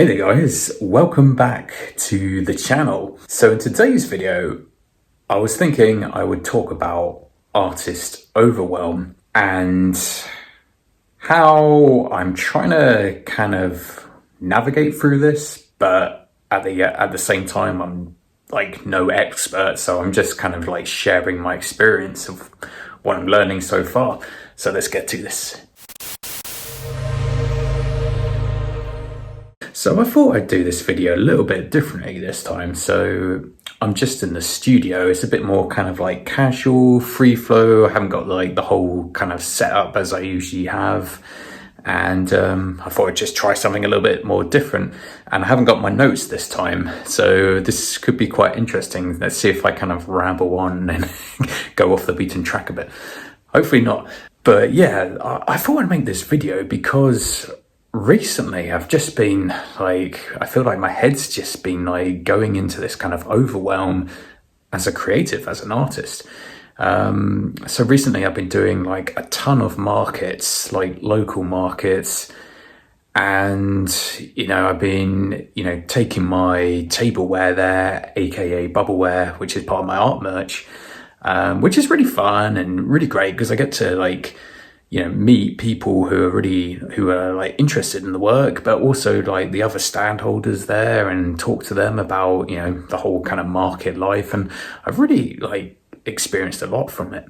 Hey there guys, welcome back to the channel. So in today's video, I was thinking I would talk about artist overwhelm and how I'm trying to kind of navigate through this, but at the same time, I'm like no expert, so I'm just kind of like sharing my experience of what I'm learning so far. So let's get to this. So I thought I'd do this video a little bit differently this time. So I'm just in the studio. It's a bit more kind of like casual, free flow. I haven't got like the whole kind of setup as I usually have. And I thought I'd just try something a little bit more different. And I haven't got my notes this time. So this could be quite interesting. Let's see if I kind of ramble on and go off the beaten track a bit. Hopefully not. But yeah, I thought I'd make this video because recently I've just been like, I feel like my head's just been like going into this kind of overwhelm as a creative, as an artist. So recently I've been doing like a ton of markets, like local markets, and I've been taking my tableware there, aka bubbleware, which is part of my art merch, which is really fun and really great because I get to like meet people who are like interested in the work, but also like the other stand holders there and talk to them about, the whole kind of market life. And I've really like experienced a lot from it.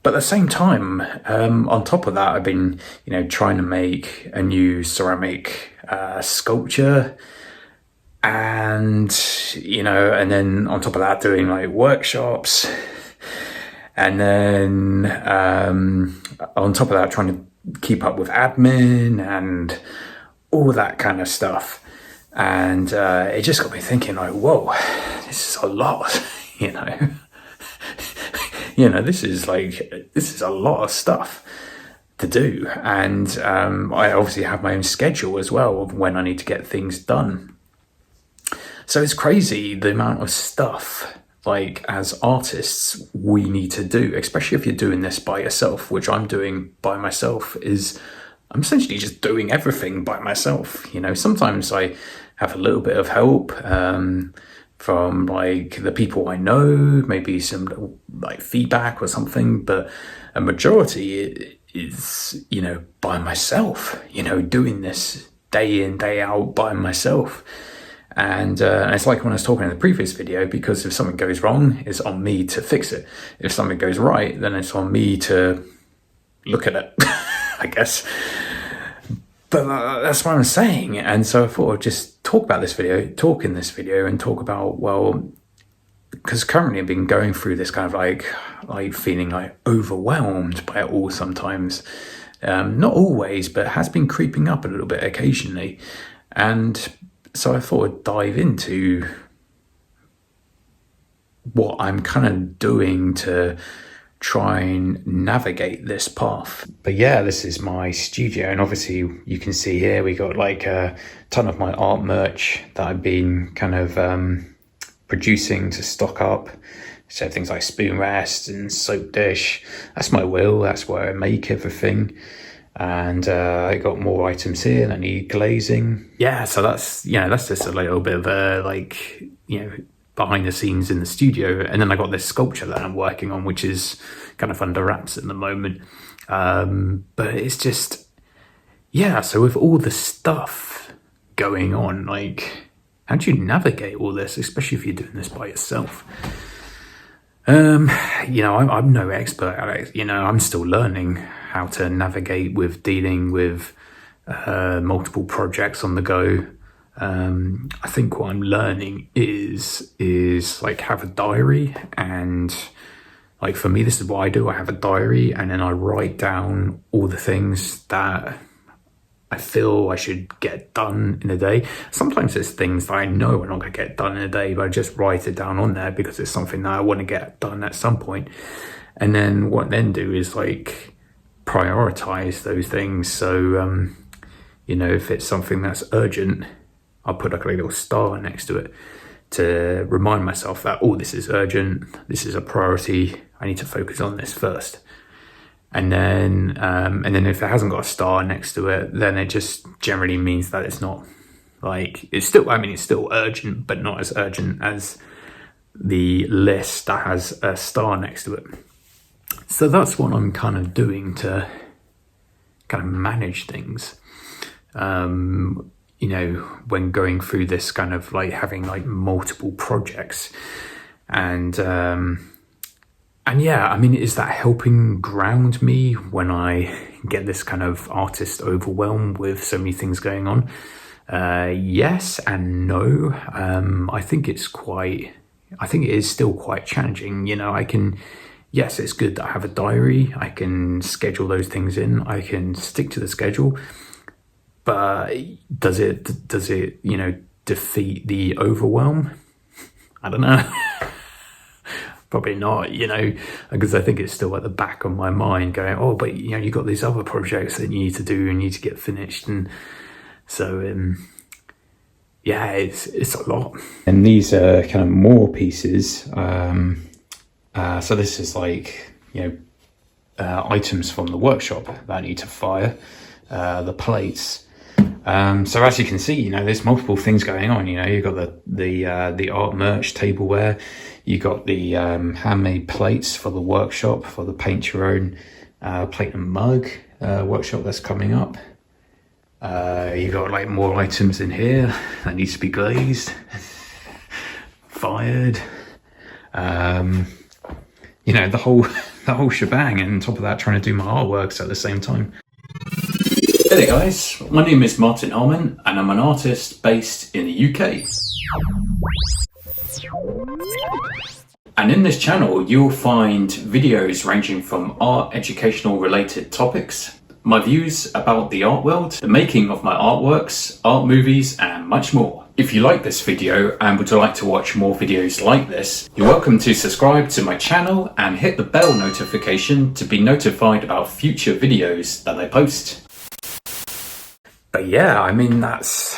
But at the same time, on top of that, I've been, trying to make a new ceramic sculpture. And, and then on top of that, doing like workshops. And then on top of that, trying to keep up with admin and all that kind of stuff. And it just got me thinking like, whoa, this is a lot, this is a lot of stuff to do. And I obviously have my own schedule as well of when I need to get things done. So it's crazy the amount of stuff like as artists we need to do, especially if you're doing this by yourself, which I'm doing by myself. I'm essentially just doing everything by myself. Sometimes I have a little bit of help from like the people I know, maybe some like feedback or something, but a majority is by myself, doing this day in, day out by myself. And it's like when I was talking in the previous video, because if something goes wrong, it's on me to fix it. If something goes right, then it's on me to look at it, I guess. But that's what I'm saying. And so I thought I'd just talk in this video and talk about, well, because currently I've been going through this kind of like feeling like overwhelmed by it all sometimes. Not always, but it has been creeping up a little bit occasionally. And so I thought I'd dive into what I'm kind of doing to try and navigate this path. But yeah, this is my studio, and obviously you can see here we got like a ton of my art merch that I've been kind of producing to stock up. So things like spoon rest and soap dish. That's my wheel, that's where I make everything. And I got more items here that need glazing. Yeah, so that's just a little bit of behind the scenes in the studio. And then I got this sculpture that I'm working on, which is kind of under wraps at the moment. But it's just, so with all the stuff going on, like, how do you navigate all this, especially if you're doing this by yourself? I'm no expert at it. I'm still learning how to navigate with dealing with multiple projects on the go. I think what I'm learning is like have a diary, and like for me, this is what I do. I have a diary, and then I write down all the things that I feel I should get done in a day. Sometimes there's things that I know I'm not going to get done in a day, but I just write it down on there because it's something that I want to get done at some point. And then what I then do is like prioritize those things. So, if it's something that's urgent, I'll put like a little star next to it to remind myself that, oh, this is urgent. This is a priority. I need to focus on this first. And then if it hasn't got a star next to it, then it just generally means that it's not Like, it's still urgent, but not as urgent as the list that has a star next to it. So that's what I'm kind of doing to kind of manage things. When going through this kind of like having like multiple projects, and yeah, I mean, is that helping ground me when I get this kind of artist overwhelm with so many things going on? Yes and no. I think it is still quite challenging. Yes, it's good that I have a diary. I can schedule those things in. I can stick to the schedule. But does it defeat the overwhelm? I don't know. Probably not, because I think it's still at the back of my mind going, oh, but you got these other projects that you need to do and need to get finished. And so, yeah, it's a lot. And these are kind of more pieces. So this is like, items from the workshop that I need to fire, the plates. So as you can see, there's multiple things going on. You've got the art merch tableware, you got the handmade plates for the workshop, for the paint your own plate and mug workshop that's coming up. You got like more items in here that needs to be glazed, fired. The whole shebang, and on top of that, trying to do my artworks at the same time. Hey there guys, my name is Martin Harmon and I'm an artist based in the UK. And in this channel you'll find videos ranging from art educational related topics, my views about the art world, the making of my artworks, art movies and much more. If you like this video and would like to watch more videos like this, you're welcome to subscribe to my channel and hit the bell notification to be notified about future videos that I post. But yeah, I mean, that's,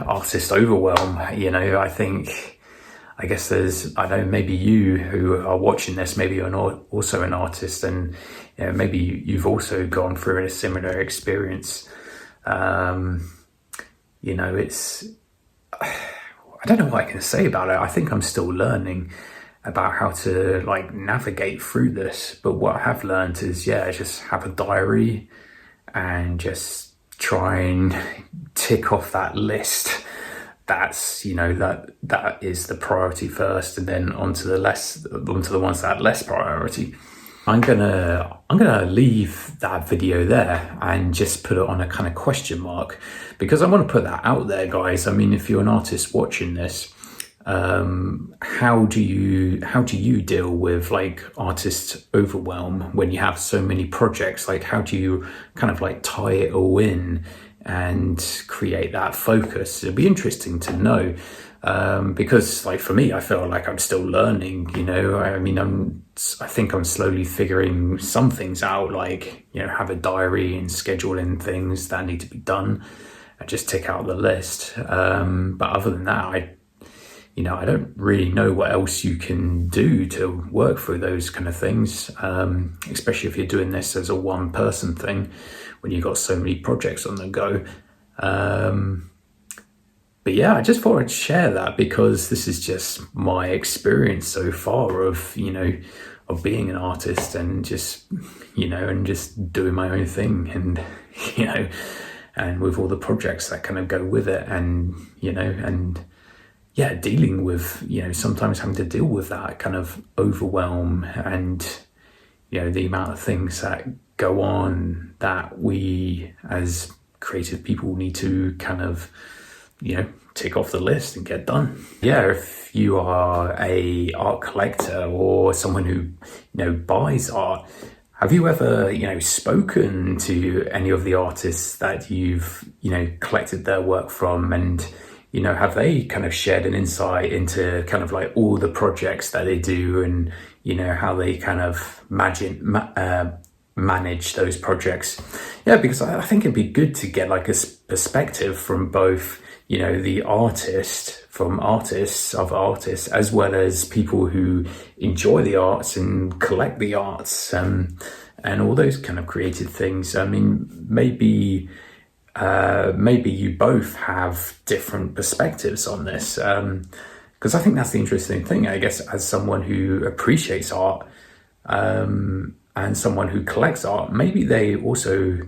artist overwhelm. I guess maybe you who are watching this, maybe you're also an artist, and maybe you've also gone through a similar experience. I don't know what I can say about it. I think I'm still learning about how to navigate through this. But what I have learned is, just have a diary and just try and tick off that list. That's, that is the priority first, and then onto the ones that are less priority. I'm gonna leave that video there and just put it on a kind of question mark, because I want to put that out there, guys. I mean, if you're an artist watching this, how do you deal with artist overwhelm when you have so many projects? How do you kind of tie it all in and create that focus? It'd be interesting to know, because for me, I feel like I'm still learning. I think I'm slowly figuring some things out, have a diary and schedule in things that need to be done and just tick out the list. But other than that, I don't really know what else you can do to work through those kind of things, especially if you're doing this as a one-person thing when you've got so many projects on the go. But yeah, I just thought I'd share that, because this is just my experience so far of being an artist and just, and just doing my own thing, and, and with all the projects that kind of go with it, and, and yeah, dealing with, sometimes having to deal with that kind of overwhelm and, the amount of things that go on that we as creative people need to kind of, tick off the list and get done. Yeah, if you are a art collector or someone who, buys art, have you ever, spoken to any of the artists that you've, collected their work from, and, have they kind of shared an insight into kind of all the projects that they do, and, how they kind of manage those projects? Yeah, because I think it'd be good to get a perspective from both, the artists, as well as people who enjoy the arts and collect the arts, and all those kind of creative things. I mean, maybe maybe you both have different perspectives on this. Because I think that's the interesting thing, I guess, as someone who appreciates art and someone who collects art, maybe they also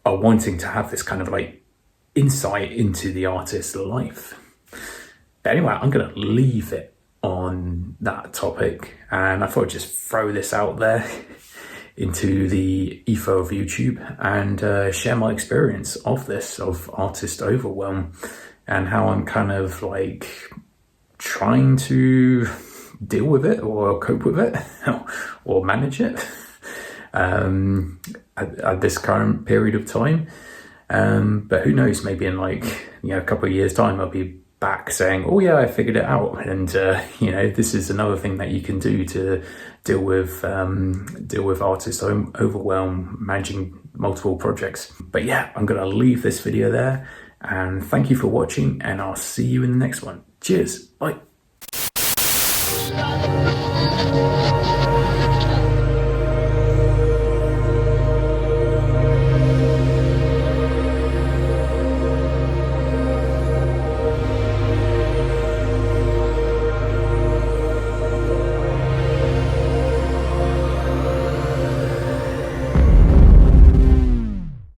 are wanting to have this kind of like insight into the artist's life. But anyway, I'm going to leave it on that topic, and I thought I'd just throw this out there into the ether of YouTube and share my experience of this, of artist overwhelm, and how I'm kind of like trying to deal with it or cope with it or manage it at this current period of time. But who knows, maybe in like, a couple of years time, I'll be back saying, oh yeah, I figured it out. And, this is another thing that you can do to deal with artist overwhelm, managing multiple projects. But yeah, I'm going to leave this video there, and thank you for watching, and I'll see you in the next one. Cheers. Bye.